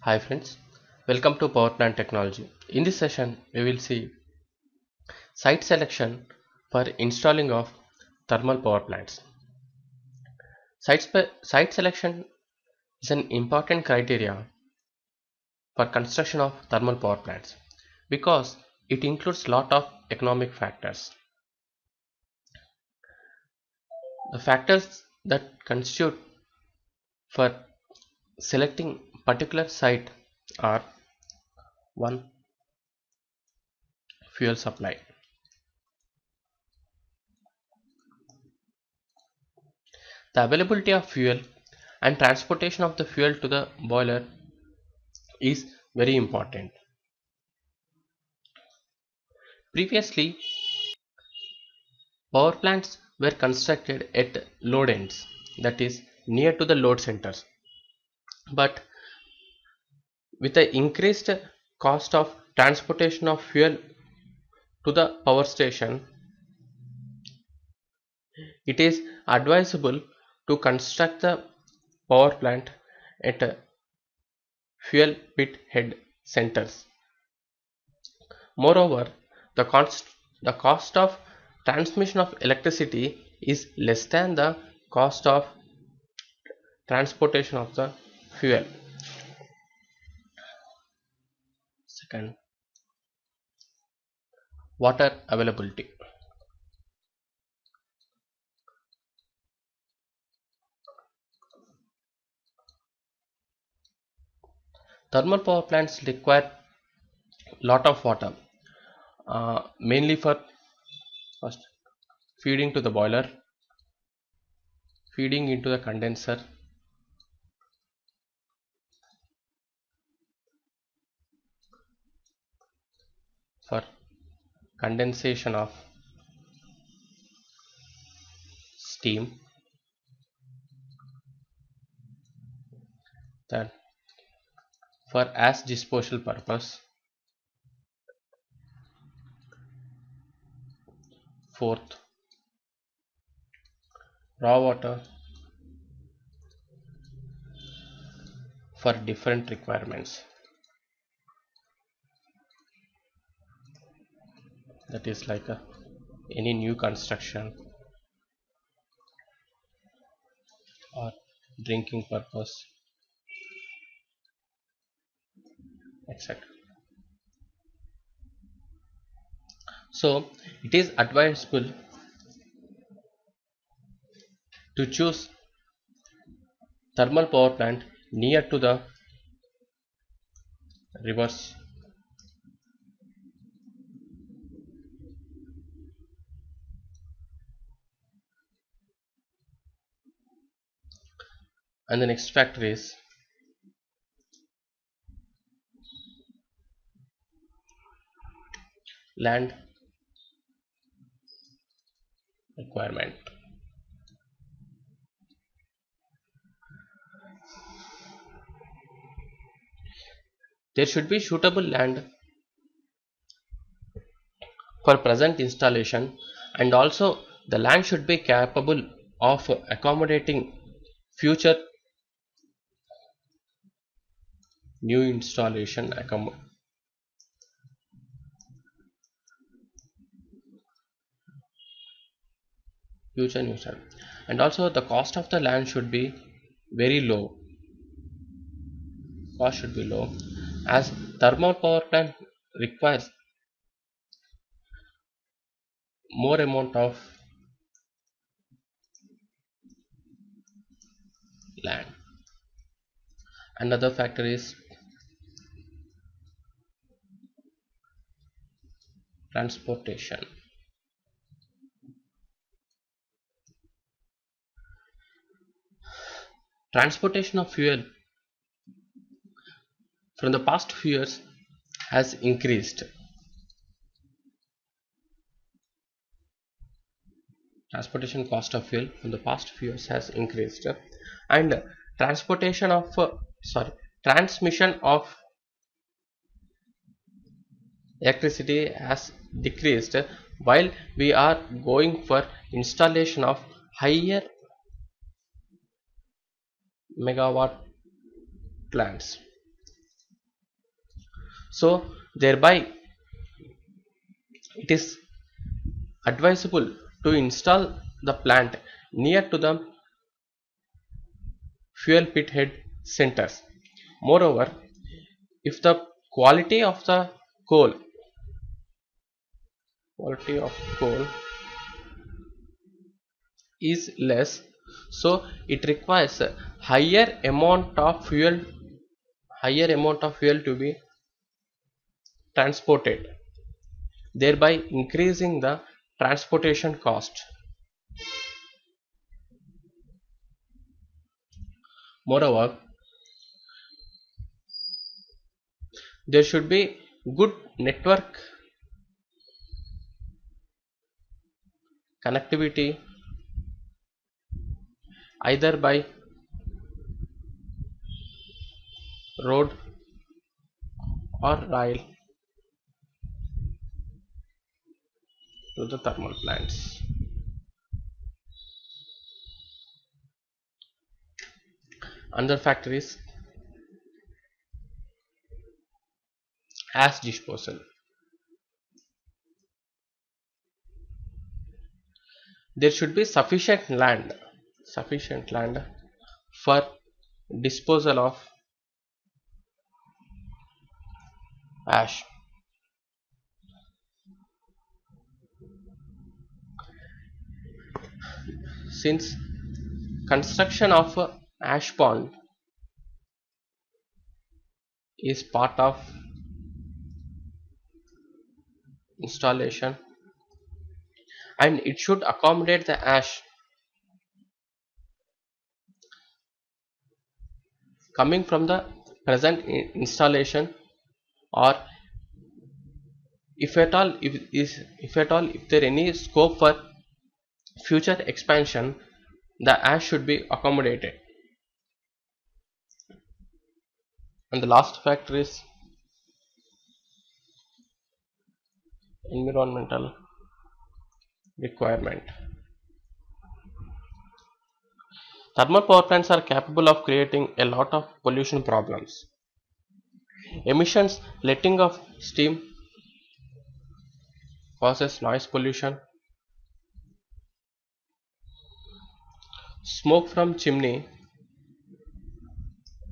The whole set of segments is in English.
Hi friends, welcome to Power Plant Technology. In this session, we will see site selection for installing of thermal power plants. Site selection is an important criteria for construction of thermal power plants because it includes lot of economic factors. The factors that constitute for selecting particular site are: 1. Fuel supply. The availability of fuel and transportation of the fuel to the boiler is very important. Previously, power plants were constructed at load ends, that is near to the load centers. But with the increased cost of transportation of fuel to the power station, it is advisable to construct the power plant at fuel pit head centers. Moreover, the cost of transmission of electricity is less than the cost of transportation of the fuel. Second, water availability. Thermal power plants require lot of water, mainly for first feeding to the boiler, feeding into the condenser, for condensation of steam, then for as disposal purpose. Fourth, raw water for different requirements, that is like any new construction or drinking purpose, etc. So it is advisable to choose thermal power plant near to the rivers, and the next factor is land requirement. There should be suitable land for present installation, and also the land should be capable of accommodating future new installation future new start. And also the cost of the land should be very low. Cost should be low, as thermal power plant requires more amount of land. Another factor is transportation. Transportation of fuel from the past few years has increased. Transportation cost of fuel from the past few years has increased, and transportation of transmission of electricity has decreased, while we are going for installation of higher megawatt plants. So thereby it is advisable to install the plant near to the fuel pit head centers. Moreover, if the quality of the coal quality of coal is less, so it requires a higher amount of fuel to be transported, thereby increasing the transportation cost. Moreover, there should be good network connectivity either by road or rail to the thermal plants. Another factor is ash disposal. There should be sufficient land for disposal of ash. Since construction of a ash pond is part of installation and it should accommodate the ash coming from the present installation, or if there any scope for future expansion, the ash should be accommodated. And the last factor is environmental requirement. Thermal power plants are capable of creating a lot of pollution problems. Emissions, letting of steam causes noise pollution. Smoke from chimney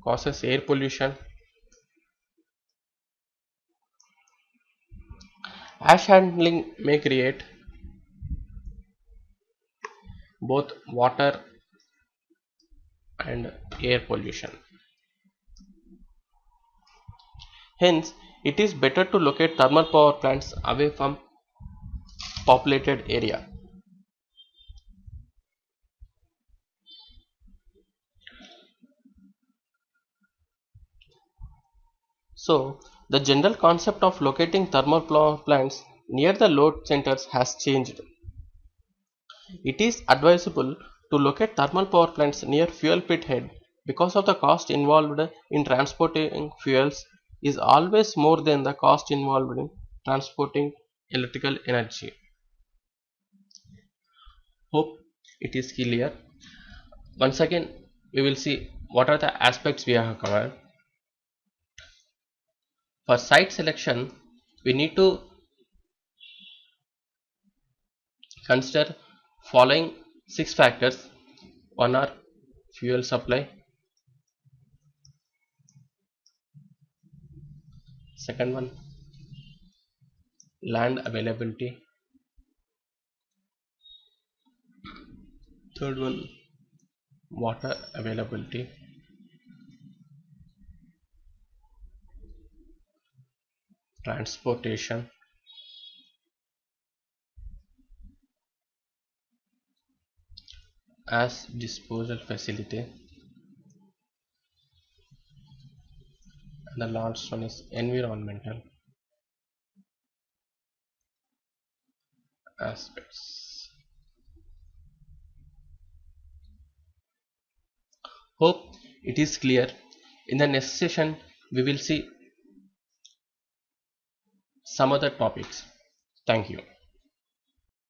causes air pollution. Ash handling may create both water and air pollution. Hence, it is better to locate thermal power plants away from populated area. So, the general concept of locating thermal power plants near the load centers has changed. It is advisable to locate thermal power plants near fuel pit head because of the cost involved in transporting fuels is always more than the cost involved in transporting electrical energy. Hope it is clear. Once again, we will see what are the aspects we have covered. For site selection, we need to consider following 6 factors. One are fuel supply, second one land availability, third one water availability, transportation, as disposal facility, and the last one is environmental aspects. Hope it is clear. In the next session we will see some other topics. Thank you.